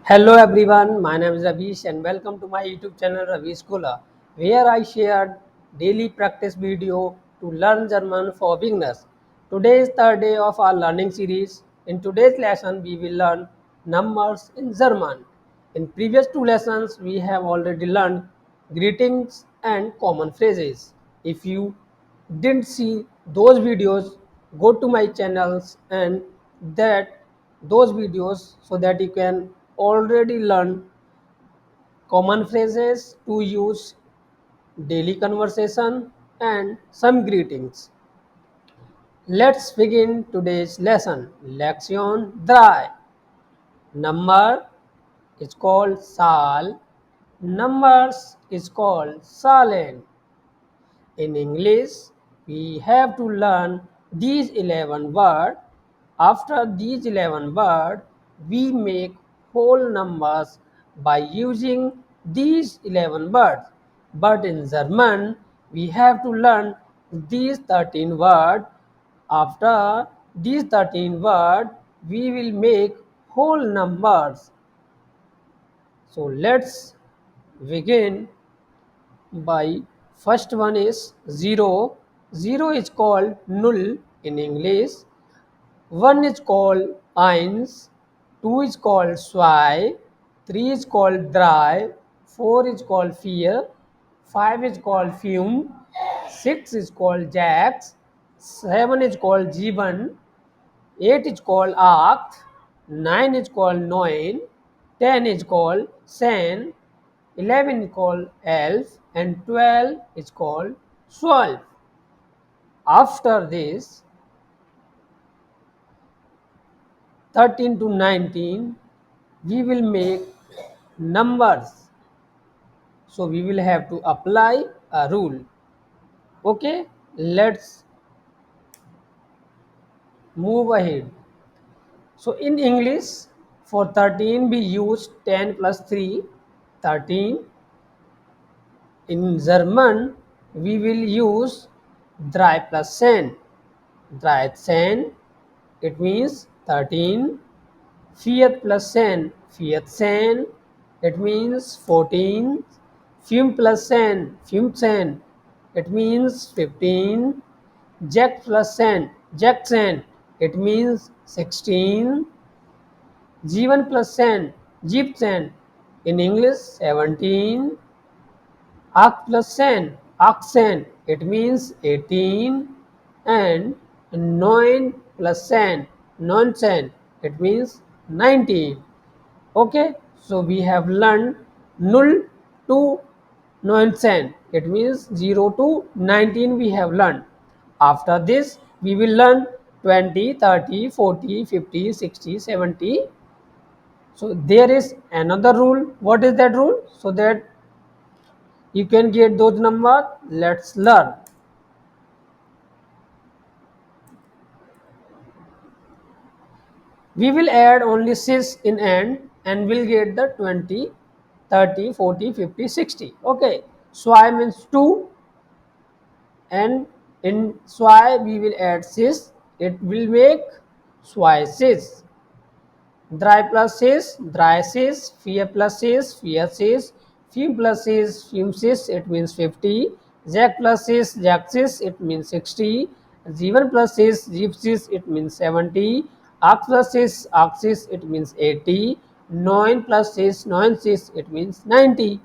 Hello everyone, my name is Rabish and welcome to my YouTube channel Ravishgola, where I share daily practice video to learn German for beginners. Today is third day of our learning series. In today's lesson, we will learn numbers in German. In previous two lessons, we have already learned greetings and common phrases. If you didn't see those videos, go to my channels and that those videos so that you can already learn common phrases to use daily conversation and some greetings. Let's begin today's lesson. Lektion-3. Number is called Sal. Numbers is called Salen. In English, we have to learn these 11 words. After these 11 words, we make whole numbers by using these 11 words. But in German, we have to learn these 13 words. After these 13 words, we will make whole numbers. So let's begin by first one is 0. 0 is called null in English. 1 is called eins. 2 is called zwei. 3 is called drei. 4 is called vier. 5 is called fünf. 6 is called sechs. 7 is called sieben. 8 is called acht. 9 is called neun. 10 is called zehn. 11 is called elf and 12 is called 12. After this 13 to 19 we will make numbers. So we will have to apply a rule. Okay, let's move ahead. So in English for 13 we use 10 plus 3, 13. In German, we will use 3 plus 10. 13, it means 13. 4 plus 10, 14, it means 14. 5 plus 10, 15, it means 15. Jack plus 10, Jackson, it means 16. G1 plus 10, Gypsum, in English 17. Arc plus sen, oxen, it means 18, and 9 plus sen, nonsen, it means 19. Okay, so we have learned null to nonsen, it means 0 to 19 we have learned. After this, we will learn 20, 30, 40, 50, 60, 70. So there is another rule. What is that rule? So that you can get those numbers. Let's learn. We will add only 6 in end and we'll get the 20, 30, 40, 50, 60. Okay, Swy means 2 and in Swy we will add 6. It will make Swy 6. Dry plus 6, dry 6, fear plus 6, fear 6, fume plus 6, fume 6, it means 50, jack plus 6, jack 6, it means 60, g1 plus 6, jeep 6, it means 70, ox plus 6, ox 6, it means 80, 9 plus 6, 9 6, it means 90.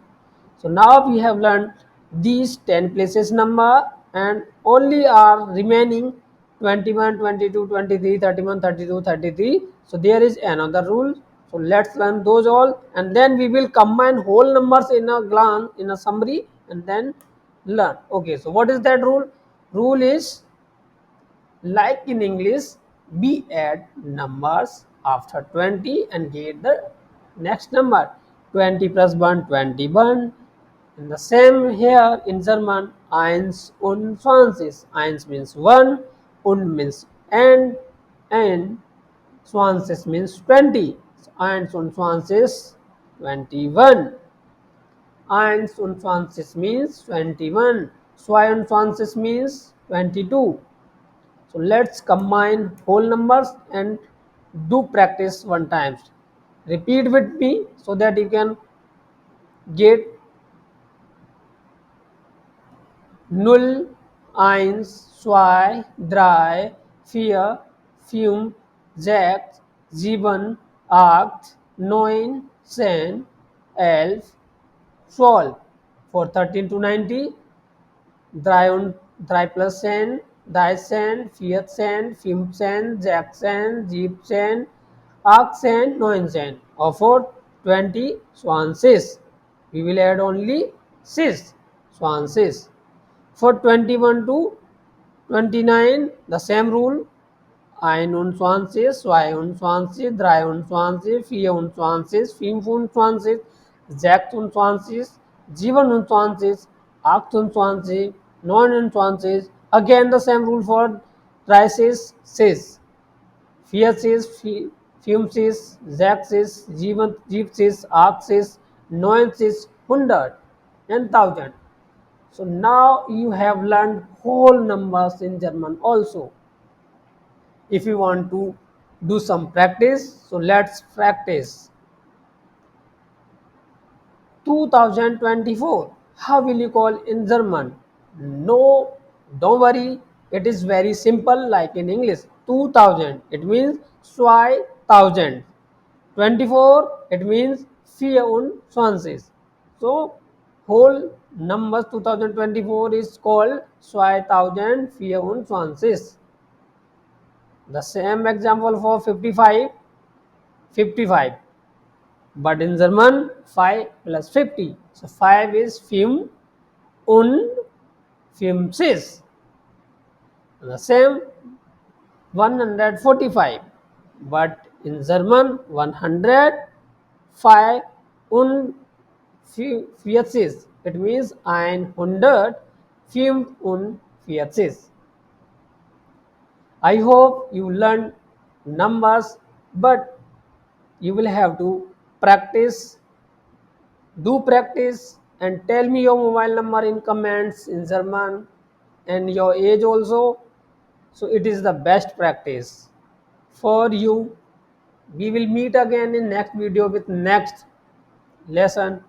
So now we have learned these 10 places number and only are remaining 21, 22, 23, 31, 32, 33. So there is another rule. So let's learn those all and then we will combine whole numbers in a glance, in a summary and then learn. Okay, so what is that rule? Rule is like in English, we add numbers after 20 and get the next number. 20 plus 1, 21. And the same here in German, eins und zwanzig. Eins means 1, und means and zwanzig means 20. So eins und zwanzig, 21. Eins und zwanzig means 21. Zwei und zwanzig means 22. So let's combine whole numbers and do practice one time. Repeat with me so that you can get null, eins, zwei, drei, vier, fünf, sechs, sieben, acht, neun, zehn, 11, 12. For 13 to 90, 3 und 3 plus 10, 13, 14, 15, 16, 17, 18, 19. Or for 20, 20. We will add only 6 20. For 21 to 29, the same rule. 21, 22, 23, 24, 25, 26, 27, 28, 29. Again the same rule for trices, cis, fierces, fumces, zexes, gypsies, axes, nuances, 100 and 1000. So now you have learned whole numbers in German also. If you want to do some practice, so let's practice. 2024, how will you call in German? No, don't worry, it is very simple like in English. 2000, it means 2000. 24, it means 24. So whole number 2024 is called 2024. The same example for 55, 55. But in German, 5 plus 50. So 5 is fünf und 50. The same 145. But in German, 105 und 40. It means 145. I hope you learned numbers, but you will have to practice. Do practice and tell me your mobile number in comments in German and your age also. So it is the best practice for you. We will meet again in next video with next lesson.